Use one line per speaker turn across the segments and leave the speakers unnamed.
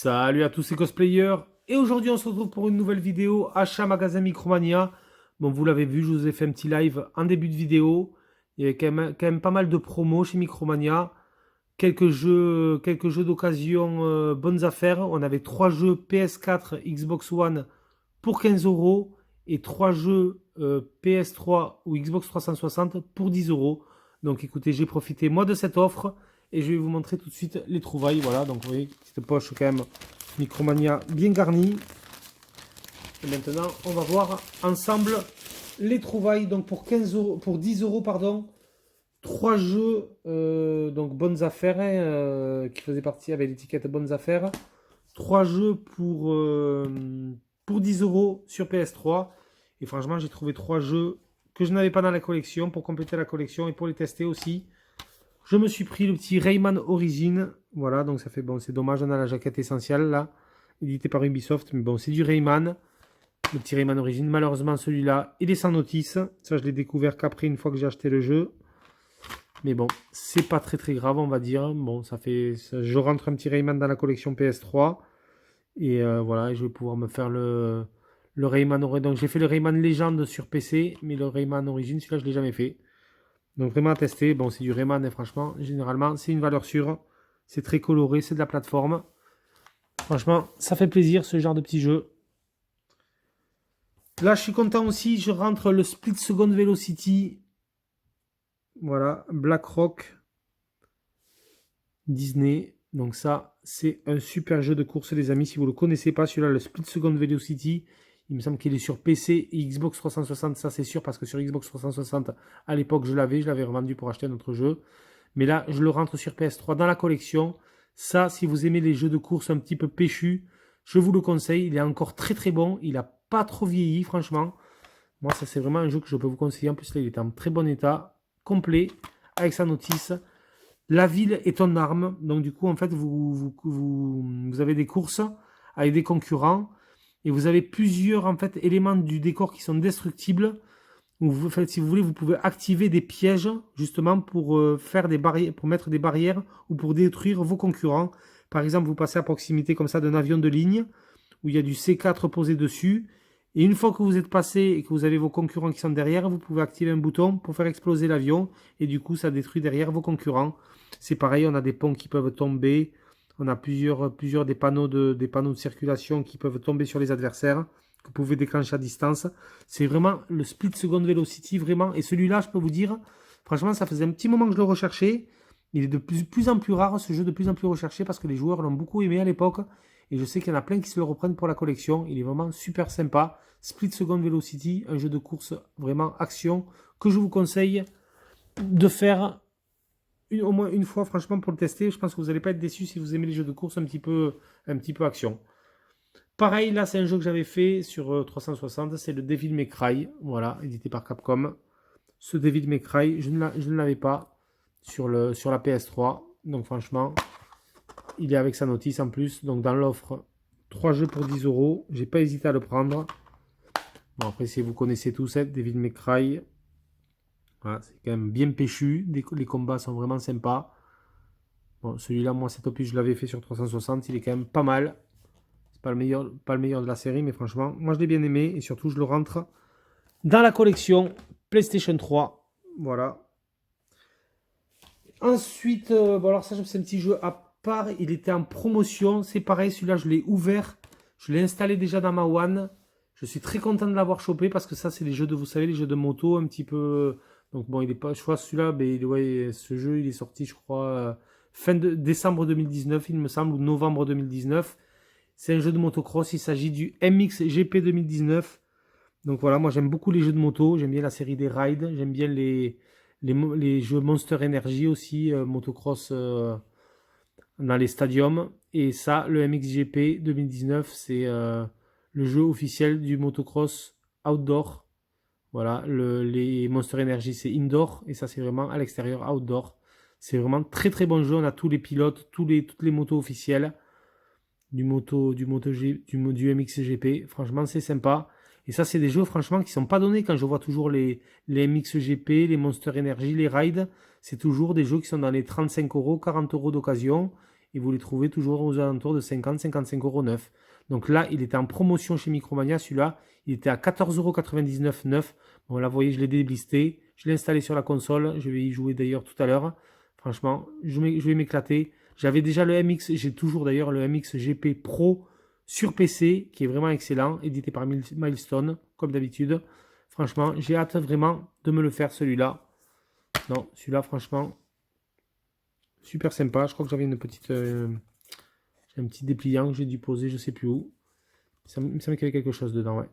Salut à tous les cosplayers, et aujourd'hui on se retrouve pour une nouvelle vidéo achat magasin Micromania. Bon, vous l'avez vu, je vous ai fait un petit live en début de vidéo. Il y avait quand même pas mal de promos chez Micromania. Quelques jeux d'occasion, bonnes affaires. On avait 3 jeux PS4, Xbox One pour 15 € et 3 jeux PS3 ou Xbox 360 pour 10 €. Donc écoutez, j'ai profité moi de cette offre. Et je vais vous montrer tout de suite les trouvailles. Voilà, donc vous voyez, petite poche quand même Micromania bien garnie. Et maintenant, on va voir ensemble les trouvailles. Donc pour 15 €, pour 10 € pardon, 3 jeux, donc bonnes affaires, qui faisaient partie avec l'étiquette bonnes affaires. 3 jeux pour 10 € sur PS3. Et franchement, j'ai trouvé 3 jeux que je n'avais pas dans la collection pour compléter la collection et pour les tester aussi. Je me suis pris le petit Rayman Origin. Voilà, donc ça fait bon, c'est dommage, on a la jaquette essentielle là, édité par Ubisoft, mais bon, c'est du Rayman. Le petit Rayman Origin. Malheureusement, celui-là, il est sans notice. Ça, je l'ai découvert qu'après, une fois que j'ai acheté le jeu. Mais bon, c'est pas très grave, on va dire. Bon, je rentre un petit Rayman dans la collection PS3. Et voilà, je vais pouvoir me faire le Rayman Origin. Donc, j'ai fait le Rayman Légende sur PC, mais le Rayman Origin, celui-là, je ne l'ai jamais fait. Donc vraiment à tester, bon c'est du Rayman et franchement, généralement c'est une valeur sûre, c'est très coloré, c'est de la plateforme. Franchement, ça fait plaisir ce genre de petit jeu. Là je suis content aussi, je rentre le Split Second Velocity Voilà, BlackRock, Disney. Donc ça, c'est un super jeu de course, les amis. Si vous ne le connaissez pas, celui-là, le Split Second Velocity, il me semble qu'il est sur PC et Xbox 360. Ça, c'est sûr, parce que sur Xbox 360, à l'époque, je l'avais revendu pour acheter un autre jeu. Mais là, je le rentre sur PS3 dans la collection. Ça, si vous aimez les jeux de course un petit peu péchus, je vous le conseille. Il est encore très très bon. Il n'a pas trop vieilli, franchement. Moi, ça, c'est vraiment un jeu que je peux vous conseiller. En plus, là, il est en très bon état, complet, avec sa notice. La ville est en arme. Donc, du coup, en fait, vous avez des courses avec des concurrents. Et vous avez plusieurs, en fait, éléments du décor qui sont destructibles. Vous faites, si vous voulez, vous pouvez activer des pièges, justement, pour faire des barrières, pour mettre des barrières ou pour détruire vos concurrents. Par exemple, vous passez à proximité comme ça d'un avion de ligne où il y a du C4 posé dessus. Et une fois que vous êtes passé et que vous avez vos concurrents qui sont derrière, vous pouvez activer un bouton pour faire exploser l'avion. Et du coup, ça détruit derrière vos concurrents. C'est pareil, on a des ponts qui peuvent tomber. On a plusieurs des panneaux de circulation qui peuvent tomber sur les adversaires, que vous pouvez déclencher à distance. C'est vraiment le Split Second Velocity, vraiment. Et celui-là, je peux vous dire, franchement, ça faisait un petit moment que je le recherchais. Il est de plus en plus rare, ce jeu de plus en plus recherché, parce que les joueurs l'ont beaucoup aimé à l'époque. Et je sais qu'il y en a plein qui se le reprennent pour la collection. Il est vraiment super sympa. Split Second Velocity, un jeu de course vraiment action, que je vous conseille de faire au moins une fois, franchement, pour le tester. Je pense que vous n'allez pas être déçus si vous aimez les jeux de course un petit peu action. Pareil, là, c'est un jeu que j'avais fait sur 360. C'est le Devil May Cry. Voilà, édité par Capcom. Ce Devil May Cry, je ne l'avais pas sur la PS3. Donc, franchement, il est avec sa notice en plus. Donc, dans l'offre, 3 jeux pour 10 euros. J'ai pas hésité à le prendre. Bon, après, si vous connaissez tous, Devil May Cry. Voilà, c'est quand même bien péchu. Les combats sont vraiment sympas. Bon, celui-là, moi, cet opus, je l'avais fait sur 360. Il est quand même pas mal. C'est pas le meilleur de la série, mais franchement, moi, je l'ai bien aimé. Et surtout, je le rentre dans la collection PlayStation 3. Voilà. Ensuite, bon, alors ça, c'est un petit jeu à part. Il était en promotion. C'est pareil, celui-là, je l'ai ouvert. Je l'ai installé déjà dans ma One. Je suis très content de l'avoir chopé parce que ça, c'est les jeux de, vous savez, les jeux de moto un petit peu. Donc bon, il est pas, je crois celui-là, mais ouais, ce jeu, il est sorti, je crois, fin de décembre 2019, il me semble, ou novembre 2019. C'est un jeu de motocross. Il s'agit du MXGP 2019. Donc voilà, moi j'aime beaucoup les jeux de moto. J'aime bien la série des rides. J'aime bien les jeux Monster Energy aussi, motocross dans les stadiums. Et ça, le MXGP 2019, c'est le jeu officiel du motocross outdoor. Voilà, les Monster Energy, c'est indoor. Et ça, c'est vraiment à l'extérieur, outdoor. C'est vraiment très très bon jeu. On a tous les pilotes, toutes les motos officielles du MXGP. Franchement, c'est sympa. Et ça, c'est des jeux, franchement, qui sont pas donnés quand je vois toujours les MXGP, les Monster Energy, les Rides. C'est toujours des jeux qui sont dans les 35 euros, 40 euros d'occasion. Et vous les trouvez toujours aux alentours de 50-55 euros neuf. Donc là, il était en promotion chez Micromania. Celui-là, il était à 14,99 € neuf. Bon, là, vous voyez, je l'ai déblisté. Je l'ai installé sur la console. Je vais y jouer d'ailleurs tout à l'heure. Franchement, je vais m'éclater. J'avais déjà le MX, j'ai toujours d'ailleurs le MXGP Pro sur PC, qui est vraiment excellent, édité par Milestone, comme d'habitude. Franchement, j'ai hâte vraiment de me le faire, celui-là. Non, celui-là, franchement, super sympa. Je crois que j'avais une petite... j'ai un petit dépliant que j'ai dû poser, je sais plus où. Il me semble qu'il y avait quelque chose dedans, ouais.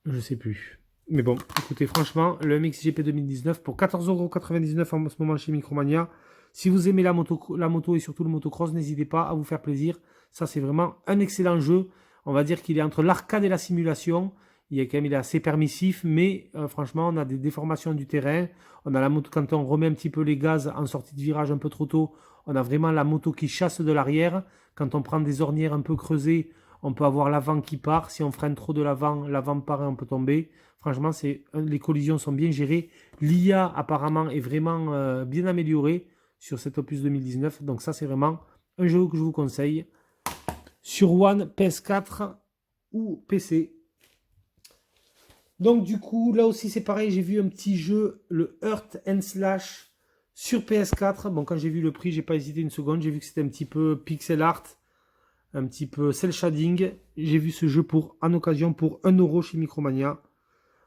Je sais plus. Mais bon, écoutez, franchement, le MXGP 2019 pour 14,99 € en ce moment chez Micromania. Si vous aimez la moto et surtout le motocross, n'hésitez pas à vous faire plaisir. Ça, c'est vraiment un excellent jeu. On va dire qu'il est entre l'arcade et la simulation. Il est assez permissif, mais franchement, on a des déformations du terrain. On a la moto, quand on remet un petit peu les gaz en sortie de virage un peu trop tôt, on a vraiment la moto qui chasse de l'arrière. Quand on prend des ornières un peu creusées, on peut avoir l'avant qui part. Si on freine trop de l'avant part et on peut tomber. Franchement, les collisions sont bien gérées. L'IA, apparemment, est vraiment bien améliorée sur cet opus 2019. Donc ça, c'est vraiment un jeu que je vous conseille. Sur One, PS4 ou PC. Donc du coup, là aussi, c'est pareil. J'ai vu un petit jeu, le Earth and Slash sur PS4. Bon, quand j'ai vu le prix, j'ai pas hésité une seconde. J'ai vu que c'était un petit peu pixel art, un petit peu cel shading. J'ai vu ce jeu en occasion pour 1 € chez Micromania.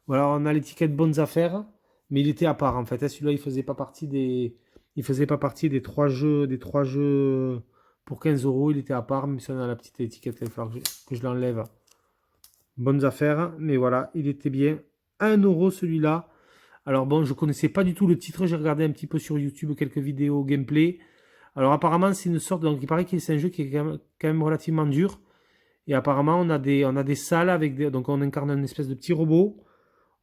Voilà, on a l'étiquette Bonnes Affaires. Mais il était à part en fait, hein. Celui-là, il faisait pas partie des. Il faisait pas partie des trois jeux pour 15 euros. Il était à part, même si on a la petite étiquette, il va falloir que je l'enlève. Bonnes affaires, mais voilà, il était bien. 1 euro celui-là. Alors bon, je connaissais pas du tout le titre, j'ai regardé un petit peu sur YouTube quelques vidéos gameplay. Alors apparemment c'est une sorte, donc il paraît que c'est un jeu qui est quand même relativement dur. Et apparemment on a des salles avec des, donc on incarne une espèce de petit robot.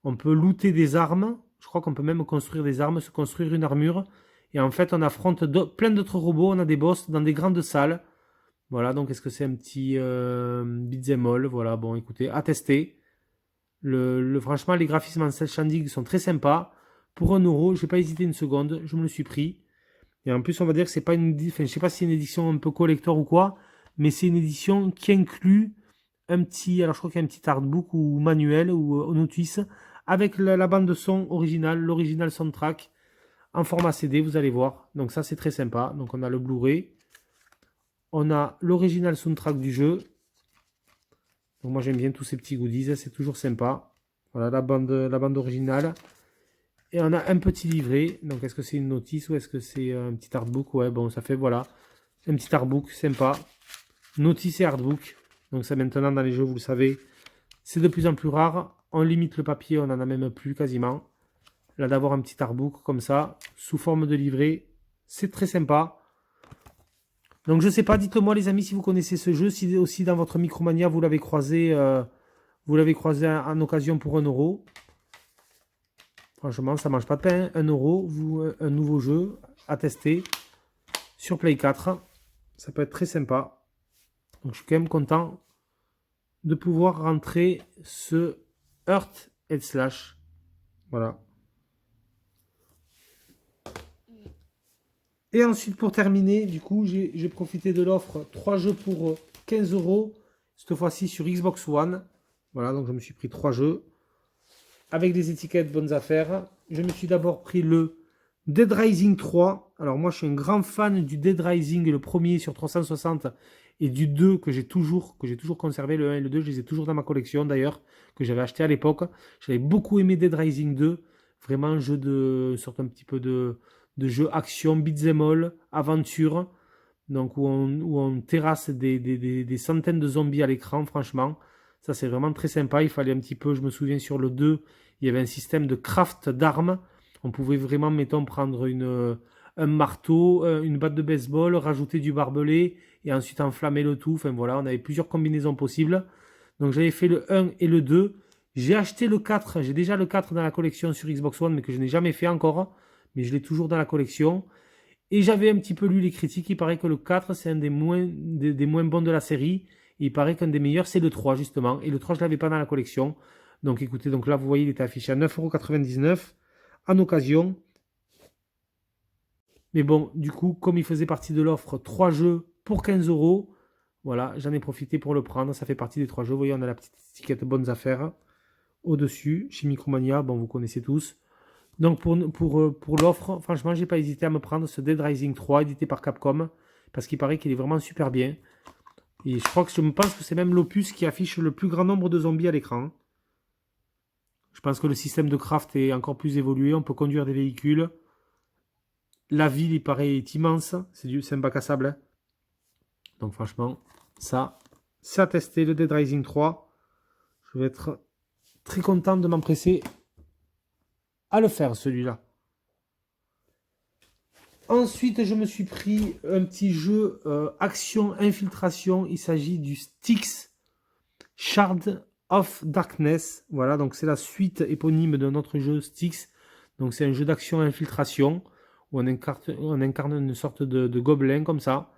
On peut looter des armes. Je crois qu'on peut même construire des armes, se construire une armure. Et en fait on affronte plein d'autres robots, on a des boss dans des grandes salles. Voilà, donc est-ce que c'est un petit beat'em all? Voilà, bon écoutez, à tester. Franchement, les graphismes en cel shading sont très sympas. Pour 1 euro, je n'ai pas hésité une seconde, je me le suis pris. Et en plus, on va dire que c'est pas une, enfin, je sais pas si c'est une édition un peu collector ou quoi, mais c'est une édition qui inclut un petit, alors je crois qu'il y a un petit artbook ou manuel ou notice avec la bande de son originale, l'original soundtrack en format CD, vous allez voir. Donc ça, c'est très sympa. Donc on a le Blu-ray, on a l'original soundtrack du jeu. Donc moi j'aime bien tous ces petits goodies, c'est toujours sympa. Voilà la bande originale. Et on a un petit livret. Donc est-ce que c'est une notice ou est-ce que c'est un petit artbook? Ouais, bon, ça fait voilà. Un petit artbook sympa. Notice et artbook. Donc ça maintenant dans les jeux, vous le savez, c'est de plus en plus rare. On limite le papier, on n'en a même plus quasiment. Là d'avoir un petit artbook comme ça, sous forme de livret, c'est très sympa. Donc je sais pas, dites-le-moi les amis si vous connaissez ce jeu, si aussi dans votre Micromania vous l'avez croisé en occasion pour 1 euro. Franchement, ça mange pas de pain. 1 euro, un nouveau jeu à tester sur Play 4. Ça peut être très sympa. Donc je suis quand même content de pouvoir rentrer ce Heart and Slash. Voilà. Et ensuite, pour terminer, du coup, j'ai profité de l'offre 3 jeux pour 15 euros. Cette fois-ci sur Xbox One. Voilà, donc je me suis pris 3 jeux. Avec des étiquettes bonnes affaires. Je me suis d'abord pris le Dead Rising 3. Alors moi, je suis un grand fan du Dead Rising, le premier sur 360, et du 2 que j'ai toujours conservé. Le 1 et le 2, je les ai toujours dans ma collection d'ailleurs, que j'avais acheté à l'époque. J'avais beaucoup aimé Dead Rising 2. Vraiment un jeu de sorte un petit peu de jeu action, beat'em all, aventure. Donc où on terrasse des centaines de zombies à l'écran, franchement. Ça, c'est vraiment très sympa. Il fallait un petit peu, je me souviens sur le 2, il y avait un système de craft d'armes. On pouvait vraiment, mettons, prendre un marteau, une batte de baseball, rajouter du barbelé et ensuite enflammer le tout. Enfin voilà, on avait plusieurs combinaisons possibles. Donc j'avais fait le 1 et le 2. J'ai acheté le 4. J'ai déjà le 4 dans la collection sur Xbox One, mais que je n'ai jamais fait encore. Mais je l'ai toujours dans la collection. Et j'avais un petit peu lu les critiques. Il paraît que le 4, c'est un des moins bons de la série. Et il paraît qu'un des meilleurs, c'est le 3, justement. Et le 3, je ne l'avais pas dans la collection. Donc écoutez, donc là, vous voyez, il était affiché à 9,99 € en occasion. Mais bon, du coup, comme il faisait partie de l'offre 3 jeux pour 15 euros, voilà, j'en ai profité pour le prendre. Ça fait partie des 3 jeux. Vous voyez, on a la petite étiquette bonnes affaires au-dessus. Chez Micromania, bon, vous connaissez tous. Donc pour l'offre, franchement, j'ai pas hésité à me prendre ce Dead Rising 3 édité par Capcom. Parce qu'il paraît qu'il est vraiment super bien. Et je me pense que c'est même l'opus qui affiche le plus grand nombre de zombies à l'écran. Je pense que le système de craft est encore plus évolué. On peut conduire des véhicules. La ville, il paraît, est immense. C'est un bac à sable. Hein. Donc franchement, ça, c'est à tester, le Dead Rising 3. Je vais être très content de m'empresser à le faire, celui-là. Ensuite, je me suis pris un petit jeu action infiltration. Il s'agit du Styx Shard of Darkness. Voilà, donc c'est la suite éponyme de notre jeu Styx. Donc c'est un jeu d'action infiltration où on incarne une sorte de gobelin comme ça.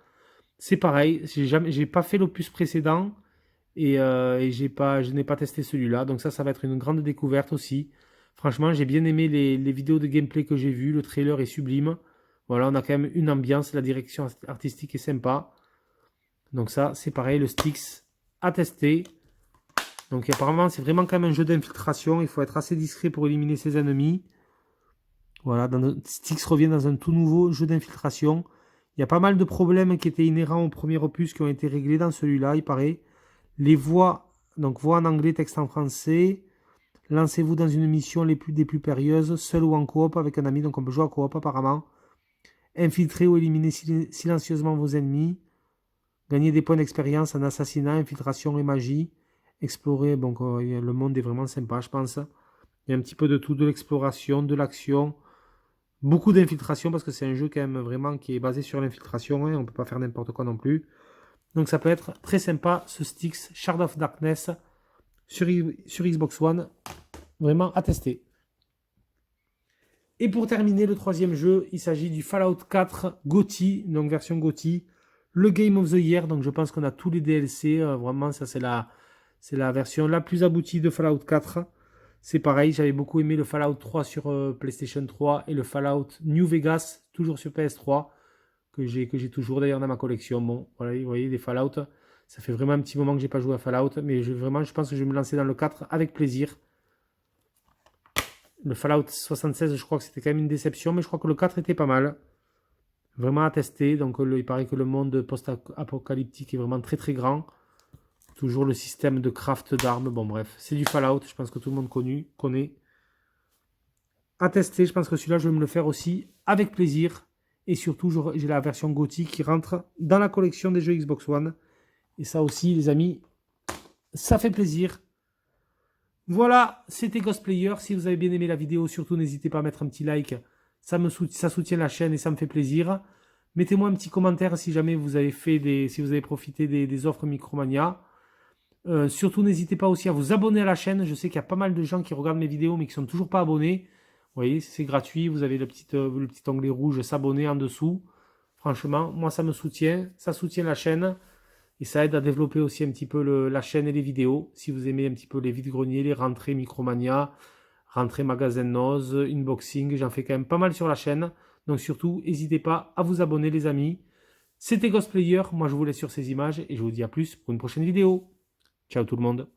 C'est pareil, j'ai pas fait l'opus précédent et je n'ai pas testé celui-là. Donc ça va être une grande découverte aussi. Franchement, j'ai bien aimé les vidéos de gameplay que j'ai vues. Le trailer est sublime. Voilà, on a quand même une ambiance. La direction artistique est sympa. Donc ça, c'est pareil, le Styx à tester. Donc apparemment, c'est vraiment quand même un jeu d'infiltration. Il faut être assez discret pour éliminer ses ennemis. Voilà, Styx revient dans un tout nouveau jeu d'infiltration. Il y a pas mal de problèmes qui étaient inhérents au premier opus qui ont été réglés dans celui-là, il paraît. Les voix, donc voix en anglais, texte en français. Lancez-vous dans une mission des plus périlleuses, seul ou en coop avec un ami, donc on peut jouer en coop apparemment. Infiltrer ou éliminer silencieusement vos ennemis. Gagner des points d'expérience en assassinat, infiltration et magie. Explorer, donc le monde est vraiment sympa, je pense. Il y a un petit peu de tout, de l'exploration, de l'action. Beaucoup d'infiltration parce que c'est un jeu quand même vraiment qui est basé sur l'infiltration. Hein, on ne peut pas faire n'importe quoi non plus. Donc ça peut être très sympa ce Styx Shard of Darkness sur Xbox One. Vraiment à tester. Et pour terminer, le troisième jeu, il s'agit du Fallout 4 GOTY, donc version GOTY, le Game of the Year. Donc je pense qu'on a tous les DLC. Vraiment, ça c'est la version la plus aboutie de Fallout 4. C'est pareil, j'avais beaucoup aimé le Fallout 3 sur PlayStation 3 et le Fallout New Vegas, toujours sur PS3, que j'ai toujours d'ailleurs dans ma collection. Bon, voilà, vous voyez, les Fallout, ça fait vraiment un petit moment que j'ai pas joué à Fallout, mais je pense que je vais me lancer dans le 4 avec plaisir. Le Fallout 76, je crois que c'était quand même une déception, mais je crois que le 4 était pas mal. Vraiment à tester. Donc il paraît que le monde post-apocalyptique est vraiment très très grand. Toujours le système de craft d'armes. Bon bref, c'est du Fallout, je pense que tout le monde connaît. À tester, je pense que celui-là, je vais me le faire aussi avec plaisir. Et surtout, j'ai la version GOTY qui rentre dans la collection des jeux Xbox One. Et ça aussi, les amis, ça fait plaisir. Voilà, c'était Ghostplayer. Si vous avez bien aimé la vidéo, surtout n'hésitez pas à mettre un petit like. Ça soutient la chaîne et ça me fait plaisir. Mettez-moi un petit commentaire si jamais vous avez si vous avez profité des offres Micromania. Surtout n'hésitez pas aussi à vous abonner à la chaîne. Je sais qu'il y a pas mal de gens qui regardent mes vidéos mais qui ne sont toujours pas abonnés. Vous voyez, c'est gratuit. Vous avez le petit onglet rouge s'abonner en dessous. Franchement, moi ça me soutient. Ça soutient la chaîne. Et ça aide à développer aussi un petit peu la chaîne et les vidéos. Si vous aimez un petit peu les vides-greniers, les rentrées Micromania, rentrées Magasin Noz, unboxing, j'en fais quand même pas mal sur la chaîne. Donc surtout, n'hésitez pas à vous abonner les amis. C'était Ghostplayer, moi je vous laisse sur ces images et je vous dis à plus pour une prochaine vidéo. Ciao tout le monde.